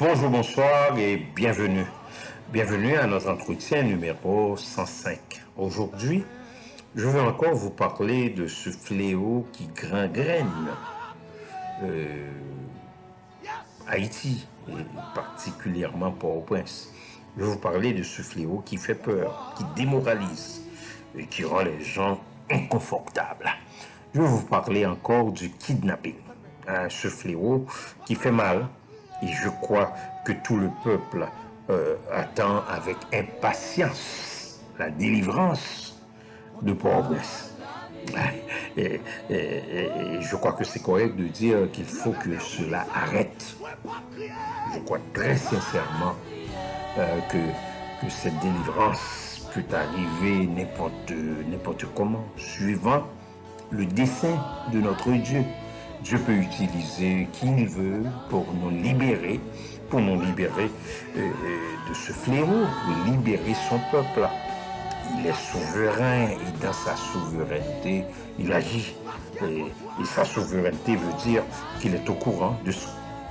Bonjour, bonsoir et bienvenue. Bienvenue à notre entretien numéro 105. Aujourd'hui, je vais encore vous parler de ce fléau qui gangrène Haïti et particulièrement Port-au-Prince. Je vais vous parler de ce fléau qui fait peur, qui démoralise et qui rend les gens inconfortables. Je vais vous parler encore du kidnapping, ce fléau qui fait mal. Et je crois que tout le peuple attend avec impatience la délivrance de Port-au-Prince. Et je crois que c'est correct de dire qu'il faut que cela arrête. Je crois très sincèrement que cette délivrance peut arriver n'importe comment, suivant le dessein de notre Dieu. Dieu peut utiliser qui il veut pour nous libérer de ce fléau, pour libérer son peuple. Il est souverain et dans sa souveraineté, il agit. Et sa souveraineté veut dire qu'il est au courant de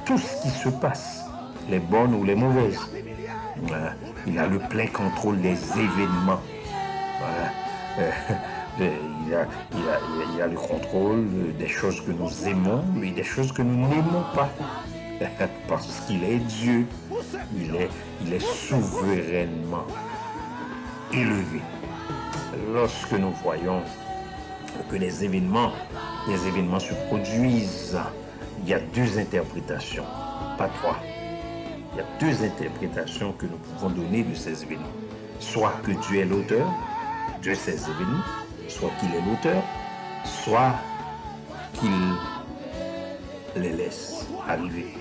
tout ce qui se passe, les bonnes ou les mauvaises. Il a le plein contrôle des événements. Il a le contrôle des choses que nous aimons et des choses que nous n'aimons pas. Parce qu'il est Dieu. Il est souverainement élevé. Lorsque nous voyons que les événements se produisent, il y a deux interprétations, pas trois. Il y a deux interprétations que nous pouvons donner de ces événements. Soit que Dieu est l'auteur de ces événements, soit qu'il est l'auteur, soit qu'il les laisse arriver.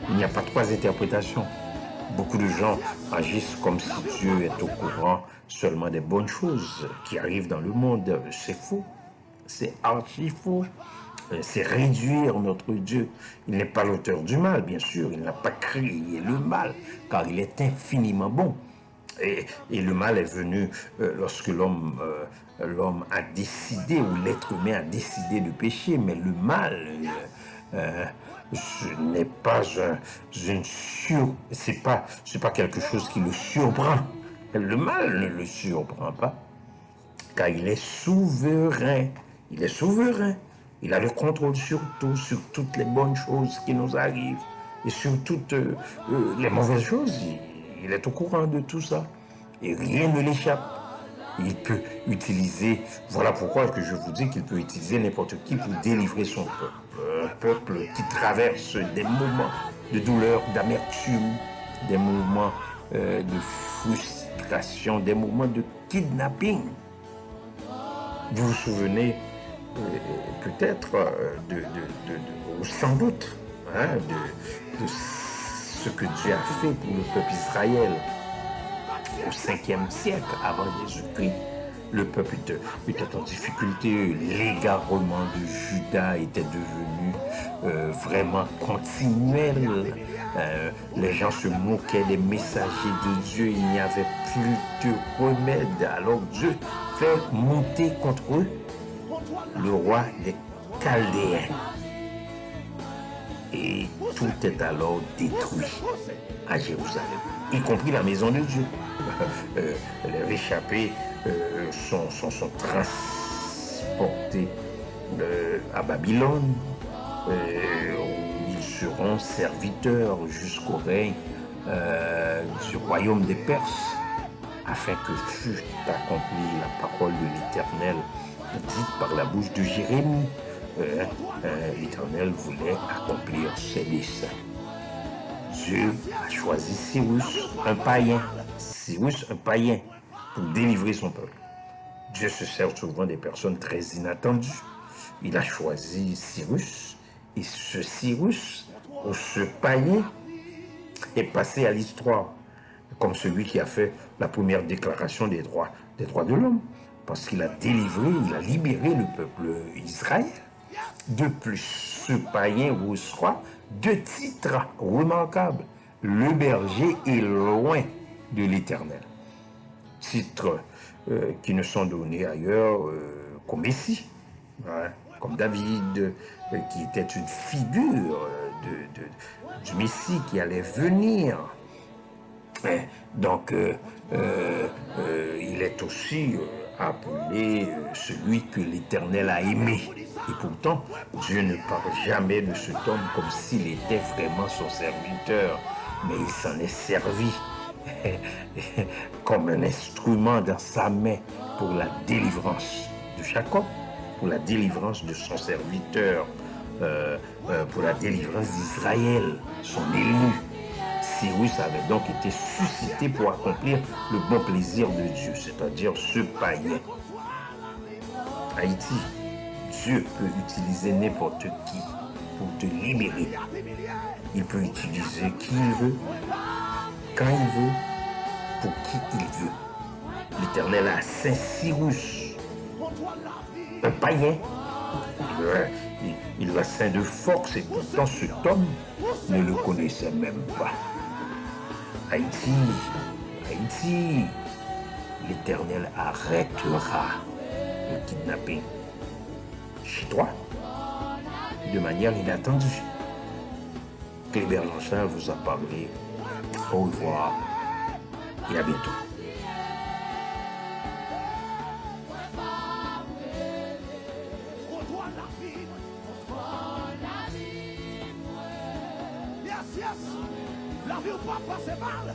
Il n'y a pas trois interprétations. Beaucoup de gens agissent comme si Dieu est au courant seulement des bonnes choses qui arrivent dans le monde. C'est faux. C'est archi faux. C'est réduire notre Dieu. Il n'est pas l'auteur du mal, bien sûr. Il n'a pas créé le mal, car il est infiniment bon. Et le mal est venu lorsque l'homme a décidé, ou l'être humain a décidé de pécher. Mais le mal, ce n'est pas c'est pas quelque chose qui le surprend. Le mal ne le surprend pas, car il est souverain. Il est souverain. Il a le contrôle sur tout, sur toutes les bonnes choses qui nous arrivent et sur toutes les mauvaises choses. Il est au courant de tout ça et rien ne l'échappe. Il peut utiliser, voilà pourquoi que je vous dis qu'il peut utiliser n'importe qui pour délivrer son peuple. Un peuple qui traverse des moments de douleur, d'amertume, des moments de frustration, des moments de kidnapping. Vous vous souvenez peut-être ou sans doute de ce que Dieu a fait pour le peuple Israël au 5e siècle avant Jésus-Christ. Le peuple était en difficulté, l'égarement de Juda était devenu vraiment continuel. Les gens se moquaient des messagers de Dieu, il n'y avait plus de remède. Alors Dieu fait monter contre eux le roi des Chaldéens. Et tout est alors détruit à Jérusalem, y compris la maison de Dieu. Les réchappés sont transportés à Babylone, où ils seront serviteurs jusqu'au règne du royaume des Perses, afin que fût accomplie la parole de l'Éternel dite par la bouche de Jérémie. L'Éternel voulait accomplir ses desseins. Dieu a choisi Cyrus, un païen, pour délivrer son peuple. Dieu se sert souvent des personnes très inattendues. Il a choisi Cyrus, et ce Cyrus, ou ce païen, est passé à l'histoire comme celui qui a fait la première déclaration des droits de l'homme, parce qu'il a libéré le peuple Israël. De plus, ce païen reçoit deux titres remarquables. Le berger est loin de l'Éternel. Titres qui ne sont donnés ailleurs qu'au Messie, comme David, qui était une figure du Messie qui allait venir. Donc, il est aussi appelé celui que l'Éternel a aimé. Et pourtant, Dieu ne parle jamais de cet homme comme s'il était vraiment son serviteur, mais il s'en est servi comme un instrument dans sa main pour la délivrance de Jacob, pour la délivrance de son serviteur, pour la délivrance d'Israël, son élu. Cyrus avait donc été suscité pour accomplir le bon plaisir de Dieu, c'est-à-dire ce païen. Haïti, Dieu peut utiliser n'importe qui pour te libérer. Il peut utiliser qui il veut, quand il veut, pour qui il veut. L'Éternel a saint Cyrus, un païen. Il va saint de force et pourtant cet homme ne le connaissait même pas. Haïti, Haïti, l'Éternel arrêtera le kidnapping chez toi de manière inattendue. Clébert Jean-Charles vous a parlé. Au revoir et à bientôt. La vie ou pas passer mal.